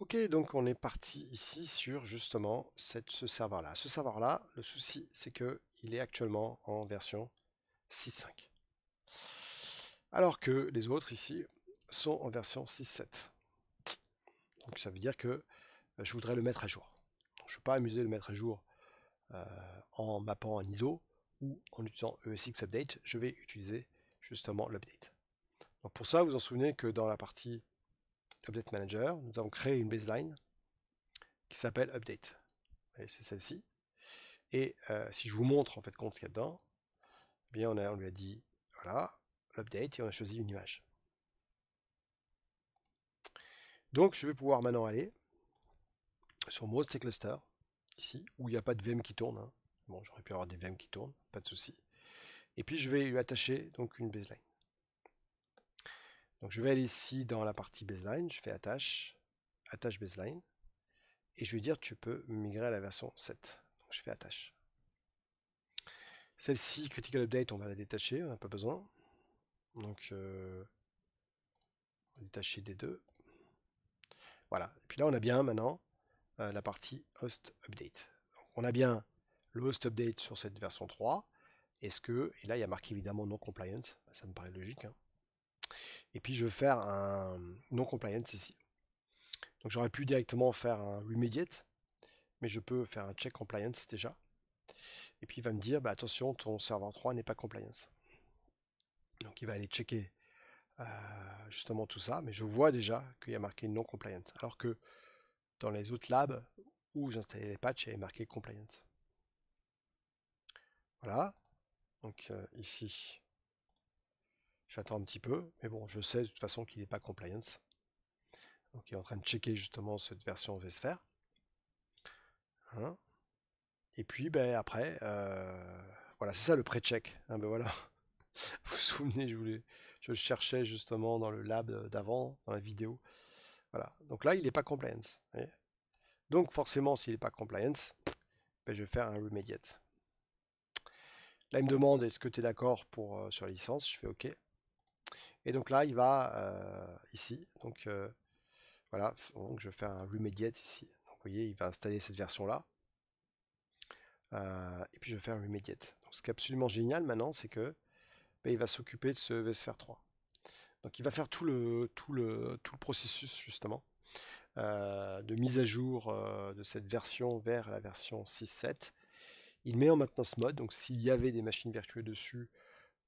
Ok, donc on est parti ici sur justement ce serveur-là. Ce serveur-là, le souci, c'est que il est actuellement en version 6.5. Alors que les autres ici sont en version 6.7. Donc ça veut dire que je voudrais le mettre à jour. Donc, je ne vais pas amuser de le mettre à jour euh, en mappant un ISO ou en utilisant ESX Update. Je vais utiliser justement l'update. Donc pour ça, vous vous en souvenez que dans la partie Update Manager, nous avons créé une baseline qui s'appelle Update. Et c'est celle-ci. Et si je vous montre en fait compte ce qu'il y a dedans, eh bien on lui a dit voilà, update et on a choisi une image. Donc je vais pouvoir maintenant aller sur Most et Cluster, ici, où il n'y a pas de VM qui tourne. Hein. Bon, j'aurais pu avoir des VM qui tournent, pas de souci. Et puis je vais lui attacher donc une baseline. Donc je vais aller ici dans la partie baseline, je fais attache, attache baseline, et je vais dire tu peux migrer à la version 7. Donc je fais attache. Celle-ci, Critical Update, on va la détacher, on n'a pas besoin. Donc on va détacher des deux. Voilà. Et puis là, on a bien maintenant la partie host update. Donc, on a bien le host update sur cette version 3. Est-ce que, et là, il y a marqué évidemment non compliant, ça me paraît logique. Hein. Et puis, je vais faire un non compliant ici. Donc, j'aurais pu directement faire un remediate, mais je peux faire un check compliance déjà. Et puis, il va me dire, bah, attention, ton serveur 3 n'est pas compliance. Donc, il va aller checker justement tout ça, mais je vois déjà qu'il y a marqué non compliant. Alors que dans les autres labs où j'installais les patchs, il y avait marqué compliant. Voilà. Donc ici, j'attends un petit peu, mais bon, je sais de toute façon qu'il n'est pas compliance. Donc il est en train de checker justement cette version vSphere. Hein. Et puis ben, après, voilà, c'est ça le pré-check. Hein, ben, voilà. Vous vous souvenez, je le cherchais justement dans le lab d'avant, dans la vidéo. Voilà. Donc là, il n'est pas compliance. Donc forcément, s'il n'est pas compliance, ben, je vais faire un remediate. Là, il me demande est-ce que tu es d'accord pour sur la licence. Je fais OK. Et donc là, il va ici. Donc voilà, donc je vais faire un remediate ici. Donc vous voyez, il va installer cette version-là. Et puis je vais faire un remediate. Donc ce qui est absolument génial maintenant, c'est que ben, il va s'occuper de ce vSphere 3. Donc il va faire tout le processus justement de mise à jour de cette version vers la version 6.7. Il met en maintenance mode, donc s'il y avait des machines virtuelles dessus,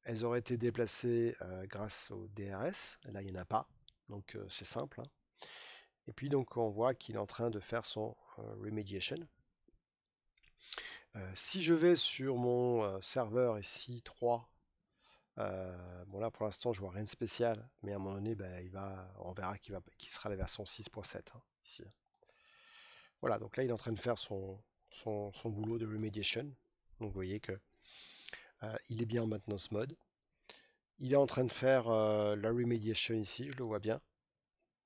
elles auraient été déplacées grâce au DRS. Là, il n'y en a pas, donc c'est simple. Hein. Et puis donc on voit qu'il est en train de faire son remediation. Si je vais sur mon serveur ici 3, bon là pour l'instant je vois rien de spécial, mais à un moment donné bah, on verra qu'il sera la version 6.7 hein, ici. Voilà, donc là il est en train de faire son boulot de remediation. Donc vous voyez que il est bien en maintenance mode. Il est en train de faire la remediation ici, je le vois bien.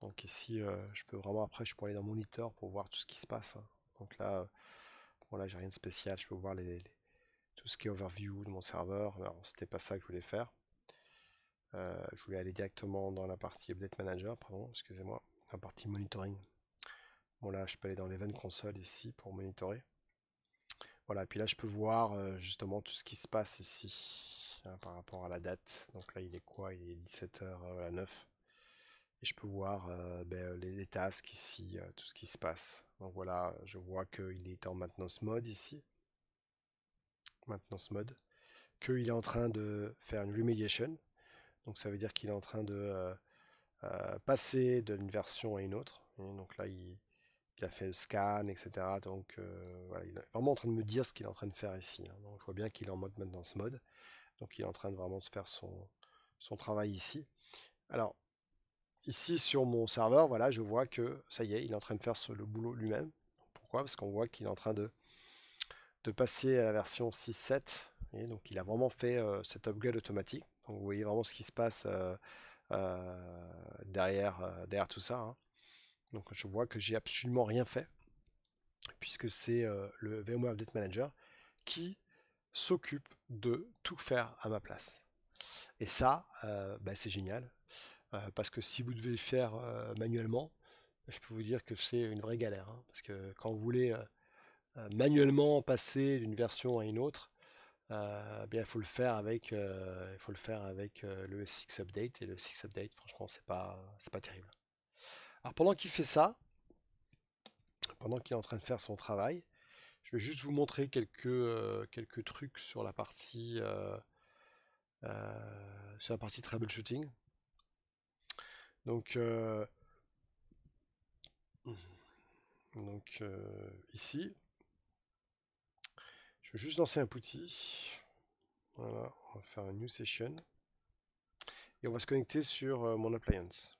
Donc ici je peux vraiment après je peux aller dans monitor pour voir tout ce qui se passe. Hein. Donc là, bon là j'ai rien de spécial, je peux voir tout ce qui est overview de mon serveur. Alors, c'était pas ça que je voulais faire. Je voulais aller directement dans la partie Update Manager, pardon, excusez-moi, la partie monitoring. Bon là, je peux aller dans l'Event Console ici pour monitorer. Voilà, et puis là, je peux voir justement tout ce qui se passe ici hein, par rapport à la date. Donc là, il est quoi? Il est 17h09. Et je peux voir ben, les tasks ici, tout ce qui se passe. Donc voilà, je vois qu'il est en maintenance mode ici. Maintenance mode. Qu'il est en train de faire une remediation. Donc ça veut dire qu'il est en train de passer d'une version à une autre. Et donc là, il a fait le scan, etc. Donc voilà, il est vraiment en train de me dire ce qu'il est en train de faire ici. Hein. Donc je vois bien qu'il est en mode maintenance mode. Donc il est en train de vraiment faire son travail ici. Alors, ici sur mon serveur, voilà, je vois que ça y est, il est en train de faire le boulot lui-même. Pourquoi? Parce qu'on voit qu'il est en train de passer à la version 6.7. Et donc il a vraiment fait cet upgrade automatique. Donc vous voyez vraiment ce qui se passe derrière tout ça. Hein. Donc je vois que j'ai absolument rien fait, puisque c'est le VMware Update Manager qui s'occupe de tout faire à ma place. Et ça, bah, c'est génial, parce que si vous devez le faire manuellement, je peux vous dire que c'est une vraie galère, hein, parce que quand vous voulez manuellement passer d'une version à une autre, bien, il faut le faire avec le SX Update, et le SX Update, franchement, c'est pas terrible. Alors pendant qu'il est en train de faire son travail, je vais juste vous montrer quelques trucs sur la partie troubleshooting. Donc, ici, je vais juste lancer un putty. Voilà, on va faire un new session. Et on va se connecter sur mon appliance.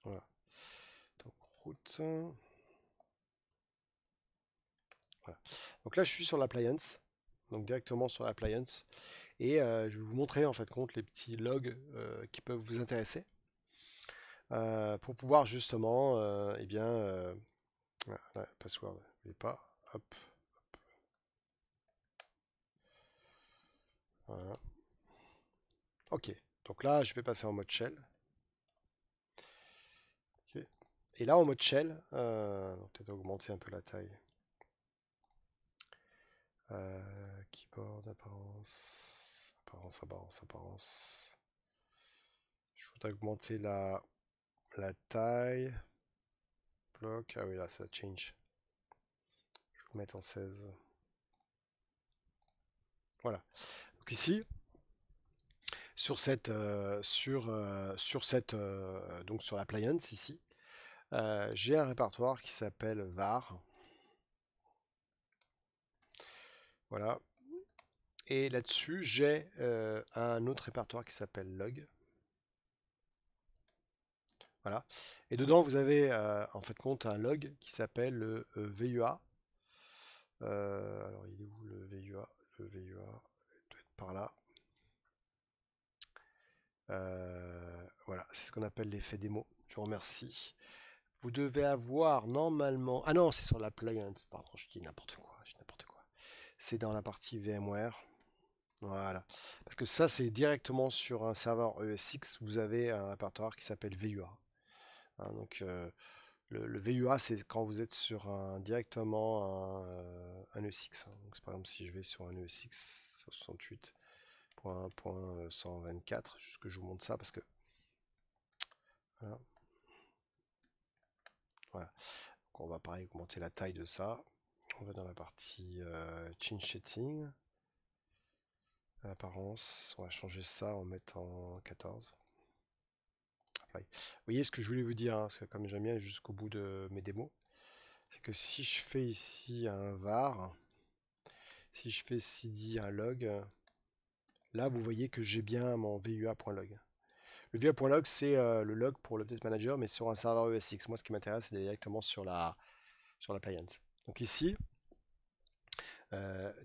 Voilà. Donc, route. Voilà. Donc là, je suis sur l'appliance. Donc directement sur l'appliance. Et je vais vous montrer en fait compte les petits logs qui peuvent vous intéresser. Pour pouvoir justement, eh bien, voilà, password, n'oubliez pas, hop, voilà. Ok, donc là, je vais passer en mode shell. Ok. Et là, en mode shell, peut-être augmenter un peu la taille. Keyboard, apparence. Je voudrais augmenter la taille. Bloc, ah oui, là, ça change. Je vais vous mettre en 16. Voilà. Donc ici, donc sur l'appliance ici, j'ai un répertoire qui s'appelle var. Voilà. Et là-dessus, j'ai un autre répertoire qui s'appelle log. Voilà. Et dedans, vous avez en fait compte un log qui s'appelle le VUA. Alors, il est où le VUA? Le VUA, il doit être par là. Voilà, c'est ce qu'on appelle l'effet démo. Je vous remercie. Vous devez avoir normalement. Ah non, c'est sur l'appliance. Pardon, je dis n'importe quoi. C'est dans la partie VMware. Voilà. Parce que ça, c'est directement sur un serveur ESX. Vous avez un répertoire qui s'appelle VUA. Hein, donc, le VUA, c'est quand vous êtes directement un ESX. Hein. Donc, par exemple, si je vais sur un ESX 168.1.124, juste que je vous montre ça parce que. Voilà. Voilà. Donc, on va pareil augmenter la taille de ça. On va dans la partie change setting. Apparence, on va changer ça en mettant 14. Apply. Vous voyez ce que je voulais vous dire, hein, parce que comme j'aime bien aller jusqu'au bout de mes démos, c'est que si je fais ici un var, si je fais cd un log, là vous voyez que j'ai bien mon vua.log. Le vua.log c'est le log pour l'Update Manager, mais sur un serveur ESX. Moi ce qui m'intéresse c'est d'aller directement sur l'appliance. Donc ici,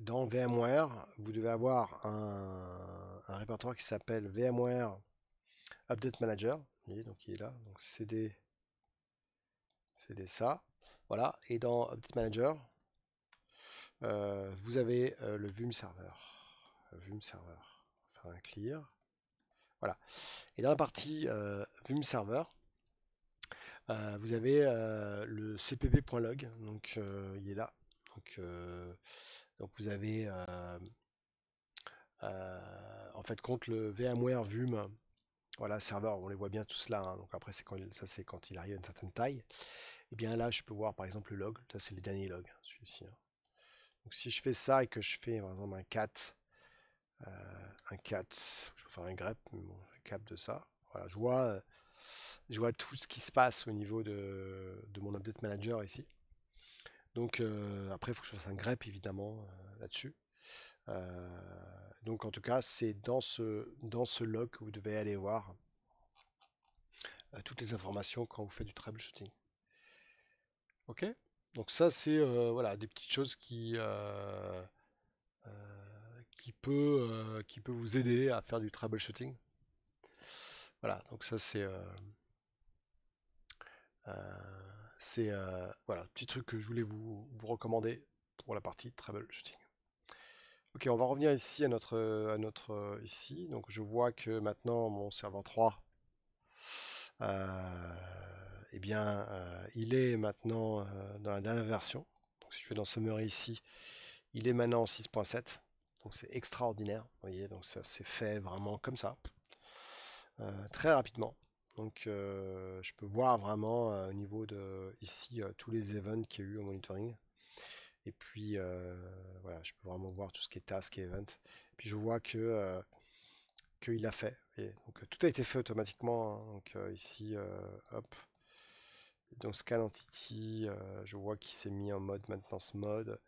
dans VMware, vous devez avoir un répertoire qui s'appelle VMware Update Manager. Vous voyez, donc il est là. Donc CD ça. Voilà. Et dans Update Manager, vous avez le Vim Server. Vim Server. On va faire un clear. Voilà. Et dans la partie Vim Server, vous avez le cpp.log. Donc il est là. Donc vous avez en fait compte le VMware Vim. Voilà, serveur, on les voit bien tous là. Hein. Donc après, c'est quand il arrive à une certaine taille. Et bien là, je peux voir par exemple le log. Ça, c'est le dernier log, celui-ci. Hein. Donc si je fais ça et que je fais par exemple un cat, je peux faire un grep, mais bon, un cap de ça. Voilà, je vois tout ce qui se passe au niveau de mon update manager ici. Donc après, il faut que je fasse un grep évidemment là-dessus. Donc en tout cas, c'est dans ce log que vous devez aller voir toutes les informations quand vous faites du troubleshooting. Ok? Donc ça, c'est voilà, des petites choses qui peut vous aider à faire du troubleshooting. Voilà, donc ça voilà, petit truc que je voulais vous recommander pour la partie troubleshooting. Ok, on va revenir ici à notre ici. Donc je vois que maintenant mon serveur 3 eh bien, il est maintenant dans la dernière version. Donc, si je fais dans Summary ici, il est maintenant en 6.7. Donc, c'est extraordinaire. Vous voyez, donc ça s'est fait vraiment comme ça, très rapidement. Donc, je peux voir vraiment au niveau de ici tous les events qu'il y a eu au monitoring. Et puis, voilà, je peux vraiment voir tout ce qui est task et event. Puis, je vois qu'il a fait. Et donc, tout a été fait automatiquement, hein. Donc, ici, hop. Donc, scan entity, je vois qu'il s'est mis en mode maintenance mode.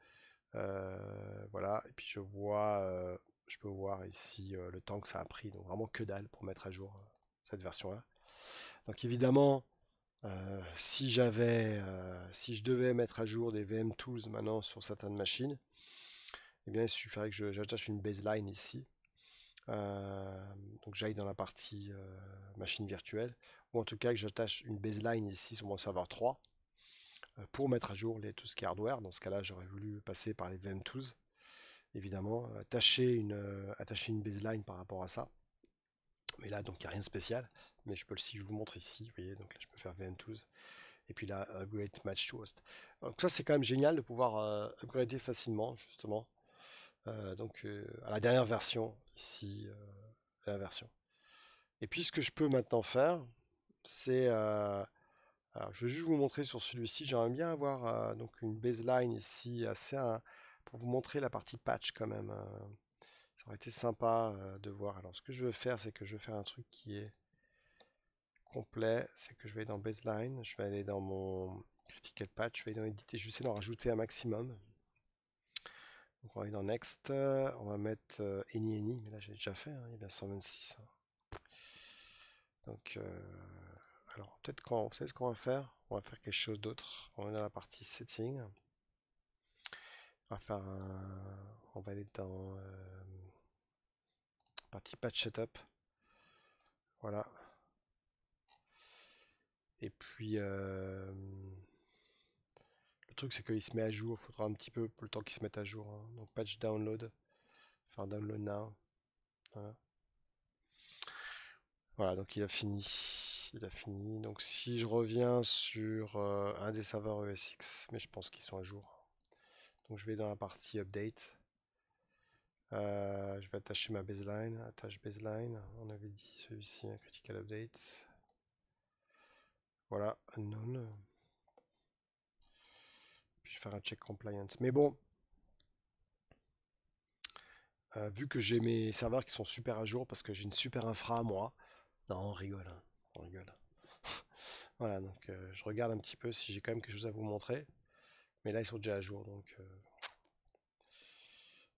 Voilà. Et puis, je peux voir ici le temps que ça a pris. Donc, vraiment que dalle pour mettre à jour cette version-là. Donc, évidemment, si je devais mettre à jour des VM Tools maintenant sur certaines machines, eh bien, il suffirait que j'attache une baseline ici. Donc j'aille dans la partie machine virtuelle, ou en tout cas que j'attache une baseline ici sur mon serveur 3 pour mettre à jour tout ce qui est hardware. Dans ce cas-là, j'aurais voulu passer par les VM Tools, évidemment, attacher une baseline par rapport à ça. Mais là, donc il n'y a rien de spécial. Mais si je vous montre ici, vous voyez, donc là, je peux faire VM Tools. Et puis là, upgrade match to host. Donc ça, c'est quand même génial de pouvoir upgrader facilement, justement. À la dernière version, ici, la version. Et puis ce que je peux maintenant faire, c'est... alors, je vais juste vous montrer sur celui-ci. J'aimerais bien avoir donc une baseline ici, pour vous montrer la partie patch quand même. Ça aurait été sympa de voir. Alors ce que je veux faire, c'est que je vais faire un truc qui est complet. C'est que je vais dans baseline, je vais aller dans mon critical patch, je vais aller dans edit et je vais essayer d'en rajouter un maximum. Donc on va aller dans next, on va mettre any, mais là j'ai déjà fait, hein, il y a bien 126. Hein. Donc alors peut-être vous savez ce qu'on va faire? On va faire quelque chose d'autre. On va dans la partie setting. On va aller dans partie patch setup. Voilà. Et puis le truc c'est qu'il se met à jour. Il faudra un petit peu le temps qu'il se mette à jour. Hein. Donc patch download. Faire download now. Voilà. Voilà, donc il a fini. Il a fini. Donc si je reviens sur un des serveurs ESX, mais je pense qu'ils sont à jour. Donc je vais dans la partie update. Je vais attacher ma baseline. Attache baseline. On avait dit celui-ci, un critical update. Voilà, unknown. Puis je vais faire un check compliance. Mais bon, vu que j'ai mes serveurs qui sont super à jour parce que j'ai une super infra moi. Non, on rigole, hein, on rigole. Voilà, donc je regarde un petit peu si j'ai quand même quelque chose à vous montrer. Mais là, ils sont déjà à jour, donc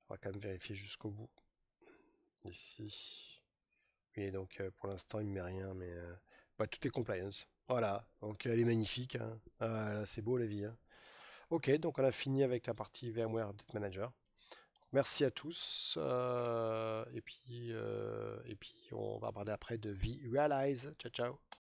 on va quand même vérifier jusqu'au bout. Ici. Oui, donc pour l'instant, il ne met rien, mais bah, tout est compliance. Voilà, donc elle est magnifique. Hein. Ah, là, c'est beau la vie. Hein. Ok, donc on a fini avec la partie VMware Update Manager. Merci à tous. Et puis on va parler après de vRealize. Ciao, ciao.